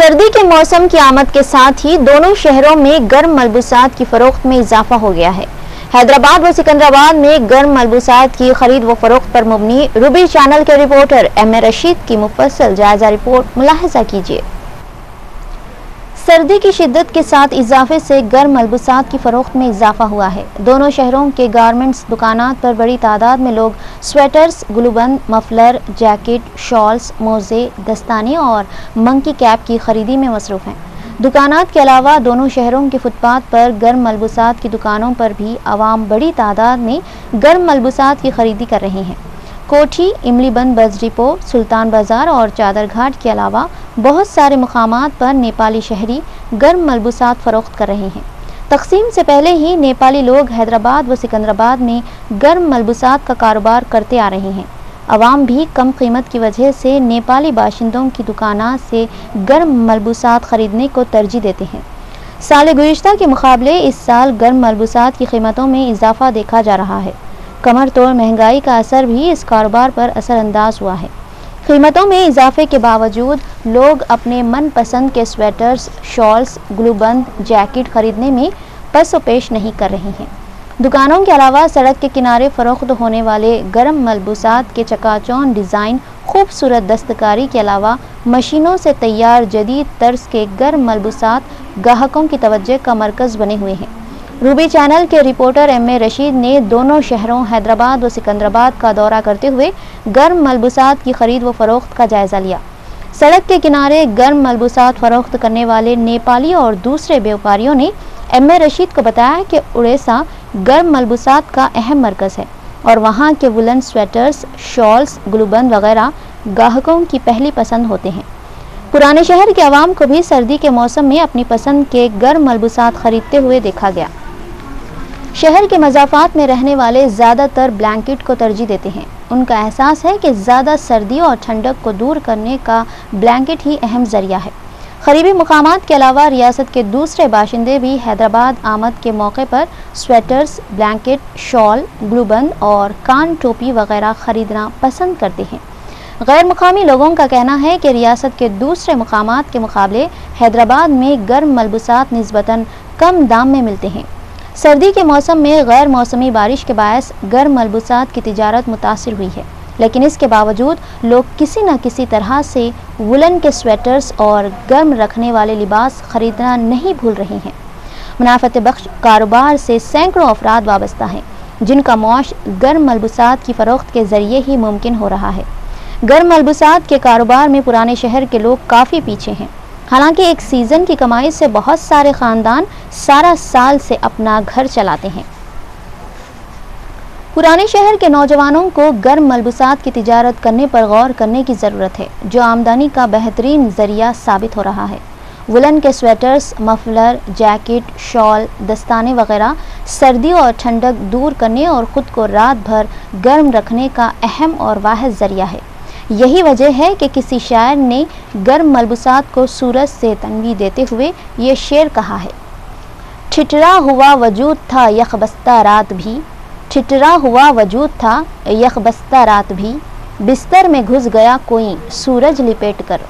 सर्दी के मौसम की आमद के साथ ही दोनों शहरों में गर्म मलबूसात की फरोख्त में इजाफा हो गया है। हैदराबाद व सिकंदराबाद में गर्म मलबूसात की खरीद व फरोख्त पर मुबनी रूबी चैनल के रिपोर्टर एम.ए. रशीद की मुफस्सल जायजा रिपोर्ट मुलाहिजा कीजिए। सर्दी की शिद्दत के साथ इजाफे से गर्म मलबूसात की फरोख्त में इजाफा हुआ है। दोनों शहरों के गारमेंट्स दुकानात पर बड़ी तादाद में लोग स्वेटर्स, गुलूबंद, मफलर, जैकेट, शॉल्स, मोजे, दस्ताने और मंकी कैप की खरीदी में मसरूफ हैं। दुकानात के अलावा दोनों शहरों के फुटपाथ पर गर्म मलबूसात की दुकानों पर भी आवाम बड़ी तादाद में गर्म मलबूसात की खरीदी कर रहे हैं। कोठी, इमलीबंद बस डिपो, सुल्तान बाजार और चादर घाट के अलावा बहुत सारे मुकामात पर नेपाली शहरी गर्म मलबूसात फरोख्त कर रहे हैं। तकसीम से पहले ही नेपाली लोग हैदराबाद व सिकंदराबाद में गर्म मलबूसात का कारोबार करते आ रहे हैं। आवाम भी कम कीमत की वजह से नेपाली बाशिंदों की दुकानात से गर्म मलबूसात खरीदने को तरजीह देते हैं। साल गुज़िश्ता के मुकाबले इस साल गर्म मलबूसात की कीमतों में इजाफा देखा जा रहा है। कमर तोड़ महंगाई का असर भी इस कारोबार पर असरअंदाज हुआ है। कीमतों में इजाफे के बावजूद लोग अपने मनपसंद के स्वेटर्स, शॉल्स, ग्लूबंद, जैकेट खरीदने में पसो पेश नहीं कर रहे हैं। दुकानों के अलावा सड़क के किनारे फरोख्त होने वाले गर्म मलबूसात के चकाचौंध डिज़ाइन, खूबसूरत दस्तकारी के अलावा मशीनों से तैयार जदीद तर्ज के गर्म मलबूसात ग्राहकों की तवज्जो का मरकज़ बने हुए हैं। रूबी चैनल के रिपोर्टर एम.ए. रशीद ने दोनों शहरों हैदराबाद व सिकंदराबाद का दौरा करते हुए गर्म मलबूसात की खरीद व फरोख्त का जायजा लिया। सड़क के किनारे गर्म मलबूसात फरोख्त करने वाले नेपाली और दूसरे व्यापारियों ने एम.ए. रशीद को बताया कि उड़ीसा गर्म मलबूसात का अहम मरकज़ है और वहाँ के वुलन स्वेटर्स, शॉल्स, ग्लूबंद वगैरह ग्राहकों की पहली पसंद होते हैं। पुराने शहर के अवाम को भी सर्दी के मौसम में अपनी पसंद के गर्म मलबूसात खरीदते हुए देखा गया। शहर के मज़ाफ़ात में रहने वाले ज़्यादातर ब्लैंकेट को तरजीह देते हैं। उनका एहसास है कि ज़्यादा सर्दी और ठंडक को दूर करने का ब्लैंकेट ही अहम ज़रिया है। क़रीबी मुकामात के अलावा रियासत के दूसरे बाशिंदे भी हैदराबाद आमद के मौके पर स्वेटर्स, ब्लैंकेट, शॉल, ग्लूबंद और कान टोपी वगैरह ख़रीदना पसंद करते हैं। गैर मुकामी लोगों का कहना है कि रियासत के दूसरे मुकामात के मुकाबले हैदराबाद में गर्म मलबूसात निस्बतन कम दाम में मिलते हैं। सर्दी के मौसम में गैर मौसमी बारिश के बायस गर्म मलबूसात की तिजारत मुतासिर हुई है, लेकिन इसके बावजूद लोग किसी न किसी तरह से वुलन के स्वेटर्स और गर्म रखने वाले लिबास खरीदना नहीं भूल रहे हैं। मुनाफत बख्श कारोबार से सैकड़ों अफराद वाबस्ता हैं, जिनका मौश गर्म मलबूसात की फ़रोख्त के ज़रिए ही मुमकिन हो रहा है। गर्म मलबूसात के कारोबार में पुराने शहर के लोग काफ़ी पीछे हैं। हालांकि एक सीज़न की कमाई से बहुत सारे ख़ानदान सारा साल से अपना घर चलाते हैं। पुराने शहर के नौजवानों को गर्म मलबूसात की तिजारत करने पर गौर करने की ज़रूरत है, जो आमदनी का बेहतरीन ज़रिया साबित हो रहा है। वुलन के स्वेटर्स, मफलर, जैकेट, शॉल, दस्ताने वगैरह सर्दी और ठंडक दूर करने और ख़ुद को रात भर गर्म रखने का अहम और वाहिद ज़रिया है। यही वजह है कि किसी शायर ने गर्म मलबूसात को सूरज से तनवीह देते हुए ये शेर कहा है, ठिठरा हुआ वजूद था यखबस्ता रात भी, ठिठरा हुआ वजूद था यखबस्ता रात भी, बिस्तर में घुस गया कोई सूरज लिपेट कर।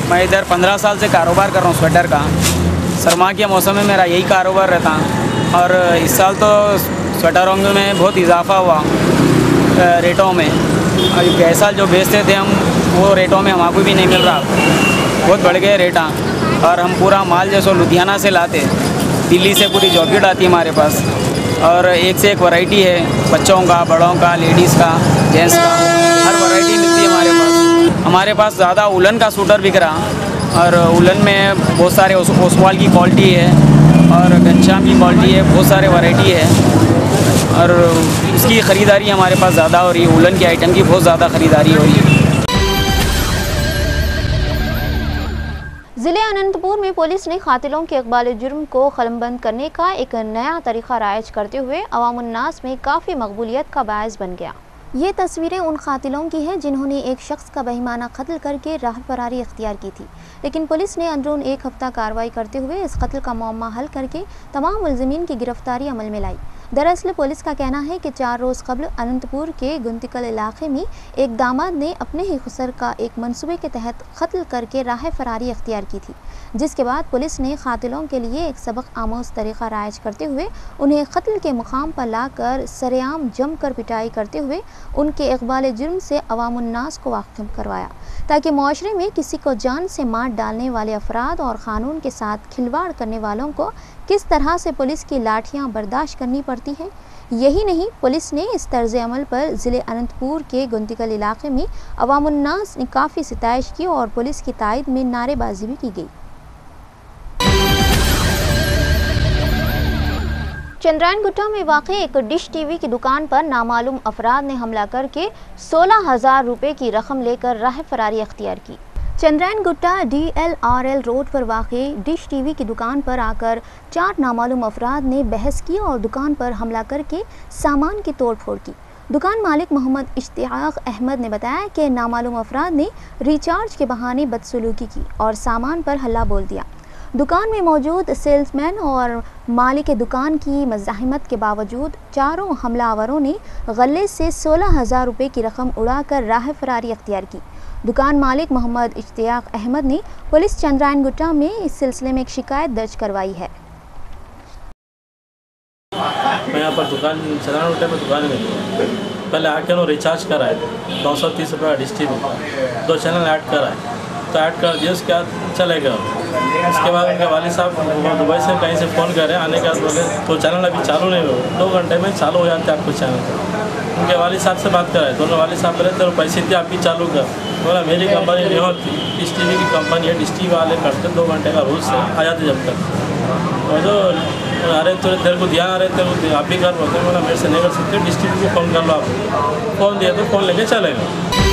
मैं इधर 15 साल से कारोबार कर रहा हूँ स्वेटर का। सरमा के मौसम में मेरा यही कारोबार रहता और इस साल तो स्वेटरों में बहुत इजाफा हुआ रेटों में। और गए साल जो बेचते थे हम, वो रेटों में हमको भी नहीं मिल रहा, बहुत बढ़ गए रेटा। और हम पूरा माल जैसो लुधियाना से लाते, दिल्ली से पूरी जॉकेट आती है हमारे पास और एक से एक वैरायटी है, बच्चों का, बड़ों का, लेडीज़ का, जेंट्स का, हर वैरायटी मिलती है हमारे पास। हमारे पास ज़्यादा उलन का सूटर बिक रहा और उलन में बहुत सारे ओसवाल की क्वालिटी है और घनश्याम की क्वालिटी है, बहुत सारे वैरायटी है और इसकी ख़रीदारी हमारे पास ज़्यादा हो रही है। उलन के आइटम की बहुत ज़्यादा ख़रीदारी हो रही है। ज़िले अनंतपुर में पुलिस ने कातिलों के इक़बाल जुर्म को क़लमबंद करने का एक नया तरीक़ा राइज करते हुए अवामुन्नास में काफ़ी मकबूलियत का बायस बन गया। ये तस्वीरें उन कातिलों की हैं जिन्होंने एक शख्स का बेईमाना कत्ल करके राह फरारी इख्तियार की थी, लेकिन पुलिस ने अंदरून एक हफ्ता कार्रवाई करते हुए इस कत्ल का मामला हल करके तमाम मुलज़िमीन की गिरफ्तारी अमल में लाई। दरअसल पुलिस का कहना है कि 4 रोज़ कबल अनंतपुर के गुंतिकल इलाके में एक दामाद ने अपने ही खुसर का एक मंसूबे के तहत कत्ल करके राह फरारी अख्तियार की थी, जिसके बाद पुलिस ने कातिलों के लिए एक सबक आमोज तरीक़ा राइज करते हुए उन्हें कत्ल के मुकाम पर लाकर सरेआम जमकर पिटाई करते हुए उनके इक़बाल जुर्म से अवामुन्नास को वाकिफ़ करवाया, ताकि माशरे में किसी को जान से मार डालने वाले अफराद और क़ानून के साथ खिलवाड़ करने वालों को किस तरह से पुलिस की लाठियां बर्दाश्त करनी पड़ती हैं। यही नहीं, पुलिस ने इस तर्ज अमल पर ज़िले अनंतपुर के गुंतिकल इलाके में अवामुन्नास ने काफ़ी सिताइश की और पुलिस की तायद में नारेबाजी भी की गई। चंद्रायन गुट्टा में वाक़ एक डिश टीवी की दुकान पर नामालूम अफराद ने हमला करके 16,000 रुपये की रकम लेकर राह फरारी अख्तियार की। चंद्रायन गुट्टा DLRL रोड पर वाक़े डिश टीवी की दुकान पर आकर 4 नामालूम अफराद ने बहस की और दुकान पर हमला करके सामान की तोड़ फोड़ की। दुकान मालिक मोहम्मद इश्तियाक अहमद ने बताया कि नामालूम अफराद ने रिचार्ज के बहाने बदसलूकी की और सामान पर हल्ला बोल दिया। दुकान में मौजूद सेल्समैन और मालिक दुकान की मज़ाहिमत के बावजूद चारों हमलावरों ने गले से 16,000 रुपये की रकम उड़ाकर राह फरारी अख्तियार की। दुकान मालिक मोहम्मद इश्तियाक अहमद ने पुलिस चंद्रायन गुट्टा में इस सिलसिले में एक शिकायत दर्ज करवाई है। मैं यहाँ पर दुकान चंद्रायन गुट्टा में दुकान में पहले आके उन्होंने रिचार्ज कराए थे 930 रुपये डिश टीवी 2 चैनल ऐड कराए, तो ऐड कर दिया, उसके बाद चले गए। उसके बाद उनके वालिद साहब दुबई से कहीं से फ़ोन करे, आने के बाद बोले तो चैनल अभी चालू नहीं हो, 2 घंटे में चालू हो जाते आपको चैनल। उनके वालिद साहब से बात कराए, दोनों वालिद साहब बोले तो पैसे थे आपकी चालू कर, बोला मेरी कंपनी नहीं होती, डिश टीवी की कंपनी है, डिश टीवी वाले करते 2 घंटे का रूल्स है, आ जाते जब तक। और जो अरे तो तेरे को ध्यान आ रहे थे आप भी कर बोलते, बोला मेरे से नहीं कर सकते, डिश टीवी को फ़ोन कर लो आप। फ़ोन दिया तो फ़ोन लेके चले गए।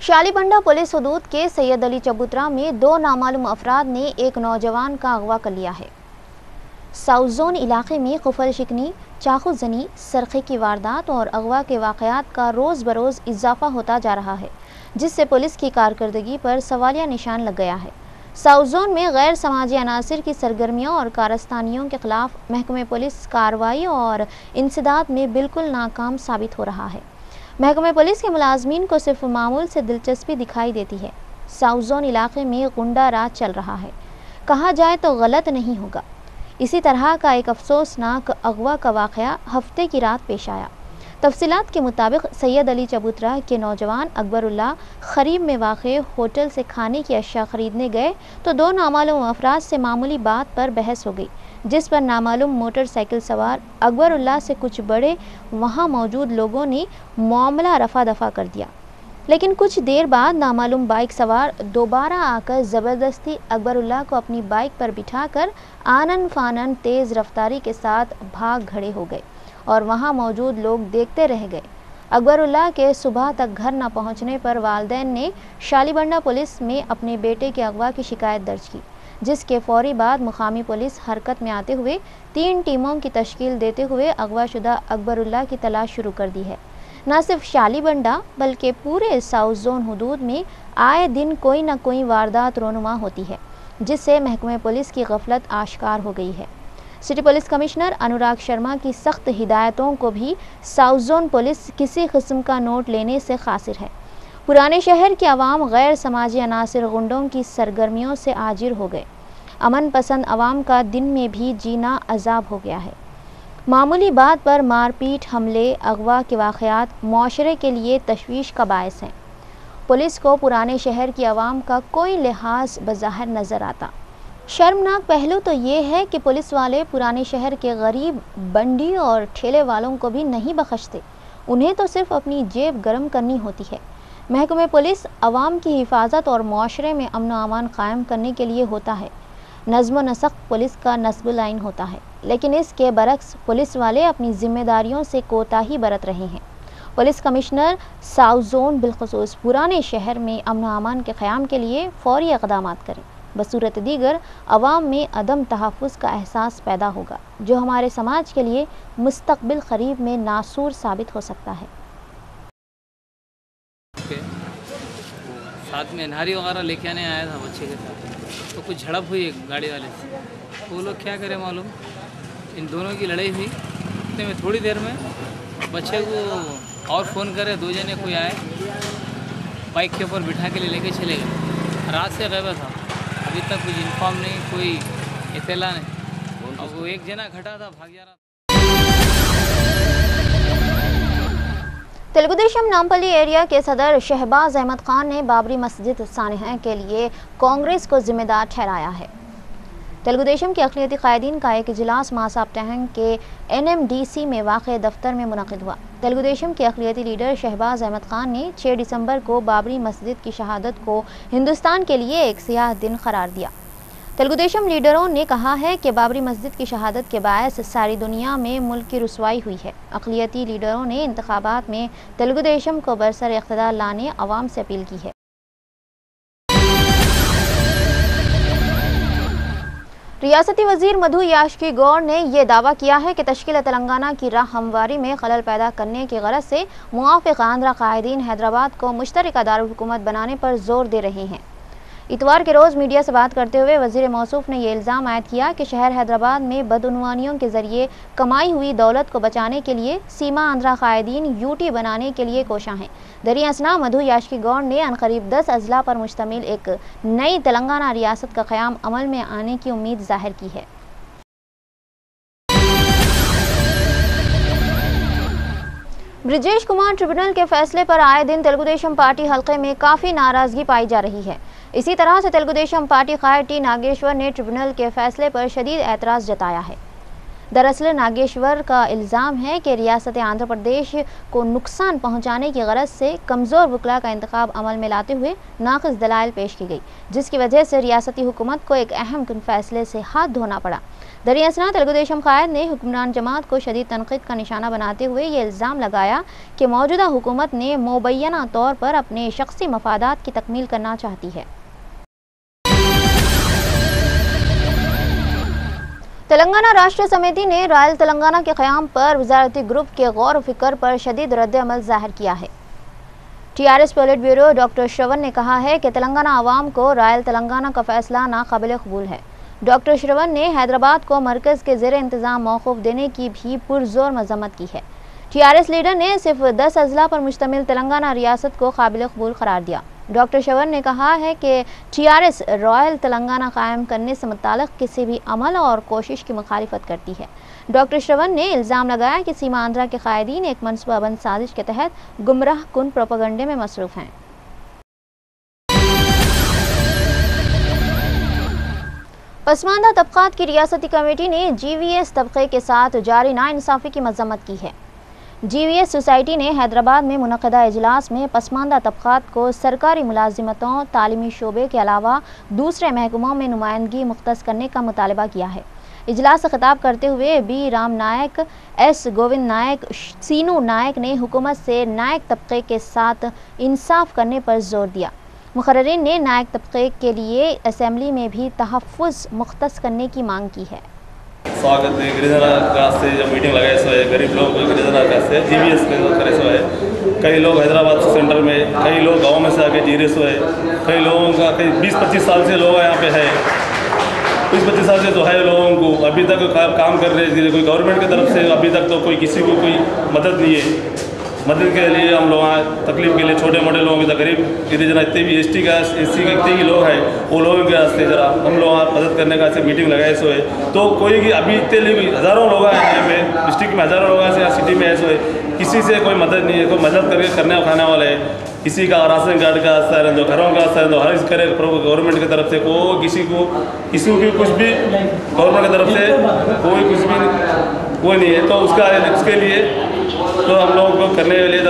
शालीबंडा पुलिस हदूद के सैयद अली चबूतरा में 2 नामालूम अफराद ने एक नौजवान का अगवा कर लिया है। साउथ जोन इलाके में कुफल शिकनी, चाकू जनी, सरखे की वारदात और अगवा के वाक़यात का रोज़ बरोज़ इजाफा होता जा रहा है, जिससे पुलिस की कारकर्दगी पर सवालिया निशान लग गया है। साउथ जोन में गैर समाजी अनासिर की सरगर्मियों और कारस्तानियों के खिलाफ महकमे पुलिस कार्रवाई और इंसदाद में बिल्कुल नाकाम साबित हो रहा है। महकमे पुलिस के मुलाजमीन को सिर्फ मामूल से दिलचस्पी दिखाई देती है। साउथ जोन इलाके में गुंडा राज चल रहा है, कहा जाए तो गलत नहीं होगा। इसी तरह का एक अफसोसनाक अगवा का वाक़या हफ्ते की रात पेश आया। तफसीलात के मुताबिक सैयद अली चबूतरा के नौजवान अकबरुल्लाह खरीब में वाक़े होटल से खाने की अशिया ख़रीदने गए तो 2 नामालूम अफराद से मामूली बात पर बहस हो गई, जिस पर नामालूम मोटरसाइकिल सवार अकबरुल्लाह से कुछ बड़े वहां मौजूद लोगों ने मामला रफा दफा कर दिया। लेकिन कुछ देर बाद नामालूम बाइक सवार दोबारा आकर ज़बरदस्ती अकबरुल्लाह को अपनी बाइक पर बिठाकर आनन फानन तेज़ रफ्तारी के साथ भाग खड़े हो गए और वहां मौजूद लोग देखते रह गए। अकबरुल्लाह के सुबह तक घर न पहुंचने पर वालिदैन ने शालीबंडा पुलिस में अपने बेटे के अगवा की शिकायत दर्ज की, जिसके फौरी बाद मुकामी पुलिस हरकत में आते हुए 3 टीमों की तश्कील देते हुए अगवाशुदा अकबरुल्लाह की तलाश शुरू कर दी है। न सिर्फ शालीबंडा बल्कि पूरे साउथ जोन हुदूद में आए दिन कोई न कोई वारदात रोनुमा होती है, जिससे महकमे पुलिस की गफलत आश्कार हो गई है। City police commissioner Anurag Sharma की सख्त हिदायतों को भी साउथ जोन पुलिस किसी किस्म का नोट लेने से कासिर है। पुराने शहर के अवाम गैर समाजी अनासिर गुंडों की सरगर्मियों से आजिर हो गए। अमन पसंद अवाम का दिन में भी जीना अजाब हो गया है। मामूली बात पर मारपीट, हमले, अगवा के वाक़यात मुआशरे के लिए तशवीश का बायस हैं। पुलिस को पुराने शहर की अवाम का कोई लिहाज बज़ाहिर नज़र आता। शर्मनाक पहलू तो ये है कि पुलिस वाले पुराने शहर के गरीब बंडी और ठेले वालों को भी नहीं बख्शते। उन्हें तो सिर्फ अपनी जेब गर्म करनी होती है। महकमे पुलिस अवाम की हिफाजत और मुआशरे में अमन व अमान कायम करने के लिए होता है। नज़्म व नसक़ पुलिस का नस्बुल आइन होता है, लेकिन इसके बरक्स पुलिस वाले अपनी जिम्मेदारियों से कोताही बरत रहे हैं। पुलिस कमिश्नर साउथ जोन बिलखुसूस पुराने शहर में अमन व अमान के क़याम के लिए फ़ौरी इक़दामात करें। बसूरत दीगर अवाम में अदम तहफ़्फ़ुज़ का एहसास पैदा होगा, जो हमारे समाज के लिए मुस्तक़बिल क़रीब में नासूर साबित हो सकता है। साथ में नारी वगैरह लेके आने आया था बच्चे के साथ, तो कुछ झड़प हुई गाड़ी वाले से। वो लोग क्या करे मालूम, इन दोनों की लड़ाई हुई, इतने में थोड़ी देर में बच्चे को और फ़ोन करे, 2 जने कोई आए, बाइक के ऊपर बिठा के लेके चले गए। रात से गैब था, अभी तक कुछ इन्फॉर्म नहीं, कोई इत्तला नहीं। और वो एक जना घटा था, भाग जा रहा था। तेलुगुदेशम नामपल्ली एरिया के सदर शहबाज अहमद खान ने बाबरी मस्जिद सानहा के लिए कांग्रेस को जिम्मेदार ठहराया है। तेलुगुदेशम के अक़लियती कायदीन का एक इजलास मासाब टहंग के NMDC में वाक़े दफ्तर में मुनक़िद हुआ। तेलुगुदेशम के अक़लियती लीडर शहबाज अहमद खान ने 6 दिसंबर को बाबरी मस्जिद की शहादत को हिंदुस्तान के लिए एक सियाह दिन करार दिया। तेलुगुदेशम लीडरों ने कहा है कि बाबरी मस्जिद की शहादत के बायस सारी दुनिया में मुल्क की रुसवाई हुई है। अक़लियती लीडरों ने इंतखाबात में तेलुगुदेशम को बरसर इक़्तिदार लाने अवाम से अपील की है। रियासती वजीर मधु याशकी गौड़ ने यह दावा किया है कि तश्कील तेलंगाना की राह हमवारी में खलल पैदा करने की गरज से मुआफ़िक़ आंध्रा कायदीन हैदराबाद को मुश्तरका दारुल हुकूमत बनाने पर जोर दे रहे हैं। इतवार के रोज़ मीडिया से बात करते हुए वज़ीर मौसूफ ने यह इल्ज़ाम आयद किया कि शहर हैदराबाद में बदउनवानियों के ज़रिए कमाई हुई दौलत को बचाने के लिए सीमा आंध्रा कायदीन UT बनाने के लिए कोशां हैं। दरिया असना मधु याशकी गौड़ ने अनकरीब 10 अजला पर मुश्तमिल एक नई तेलंगाना रियासत का क़याम अमल में आने की उम्मीद ज़ाहिर की है। ब्रिजेश कुमार ट्रिब्यूनल के फैसले पर आए दिन तेलुगुदेशम पार्टी हल्के में काफ़ी नाराज़गी पाई जा रही है। इसी तरह से तेलुगुदेशम पार्टी कायद T नागेश्वर ने ट्रिब्यूनल के फैसले पर शदीद एतराज़ जताया है। दरअसल नागेश्वर का इल्ज़ाम है कि रियासत आंध्र प्रदेश को नुकसान पहुंचाने की गरज से कमज़ोर वकला का इंतखाब अमल में लाते हुए नाक़िस दलाइल पेश की गई, जिसकी वजह से रियासती हुकूमत को एक अहम फैसले से हाथ धोना पड़ा। दरियासना तेलुगुदेशम कायद ने हुक्मरान जमात को शदीद तनक़ीद का निशाना बनाते हुए ये इल्ज़ाम लगाया कि मौजूदा हुकूमत ने मुबैना तौर पर अपने शख्सी मफादात की तकमील करना चाहती है। तेलंगाना राष्ट्र समिति ने रॉयल तेलंगाना के क़याम पर वज़ारती ग्रुप के गौर फ़िक्र पर शदीद रद्द-ए-अमल ज़ाहिर किया है। TRS पोलिट ब्यूरो डॉक्टर श्रवण ने कहा है कि तेलंगाना आवाम को रॉयल तेलंगाना का फ़ैसला नाक़ाबिल क़बूल है। डॉक्टर श्रवण ने हैदराबाद को मरकज़ के ज़ेर इंतज़ाम मौक़ूफ़ देने की भी पुरज़ोर मज़म्मत की है। TRS लीडर ने सिर्फ 10 अजला पर मुश्तमिल तेलंगाना रियासत को काबिल क़बूल करार दिया। डॉक्टर श्रवण ने कहा है कि TRS रॉयल तेलंगाना कायम करने से मुताल्लिक़ किसी भी अमल और कोशिश की मुखालिफत करती है। डॉक्टर श्रवण ने इल्ज़ाम लगाया कि सीमा आंध्रा के कायदीन एक मनसूबाबंद साजिश के तहत गुमराह कुन प्रोपेगेंडे में मसरूफ़ हैं। पसमानदा तबक़ात की रियासती कमेटी ने GVS तबक़े के साथ जारी नाइंसाफ़ी की मज़म्मत की है। GVS सोसाइटी ने हैदराबाद में मुनक़दा इजलास में पसमानदा तबक़ात को सरकारी मुलाजिमतों, तालीमी शोबे के अलावा दूसरे महकमों में नुमाइंदगी मुख्तस करने का मुतालबा किया है। इजलास से खिताब करते हुए B राम नायक, S गोविंद नायक, सीनू नायक ने हुकूमत से नायक तबक़े के साथ इंसाफ करने पर जोर दिया। मुक़र्रिरीन ने नायक तबक़े के लिए असम्बली में भी तहफ़्फ़ुज़ मुख्तस करने की मांग की है। स्वागत है गिरिजन का से जब मीटिंग लगाए सो है गरीब लोग गिरिजन का से GVS के करे सो है। कई लोग हैदराबाद सेंटर में, कई लोग गांव में से आके जी रहे सो है। कई लोगों का कई 20-25 साल से लोग यहाँ पे है, 20-25 साल से तो है लोगों को अभी तक काम कर रहे हैं। कोई गवर्नमेंट की तरफ से अभी तक तो कोई किसी को कोई मदद नहीं है। मदद के लिए हम लोग तकलीफ के लिए छोटे मोटे लोगों की गरीब गिरिजन इतने भी SC के इतने ही लोग हैं, वो लोगों के रास्ते जरा हम लोग मदद करने का ऐसे मीटिंग लगाए सो है। तो कोई की अभी इतने हज़ारों लोग हैं यहाँ पे डिस्ट्रिक्ट में, हज़ारों लोग हैं सिटी में ऐसे किसी से कोई मदद नहीं है। कोई मदद करने खाने वाले है, किसी का राशन कार्ड का असर है, तो घरों का असर है, तो हर करे गवर्नमेंट की तरफ से को किसी को कुछ भी गवर्नमेंट की तरफ से कोई कुछ भी कोई नहीं है। तो उसके लिए तो हम लोग को करने के लिए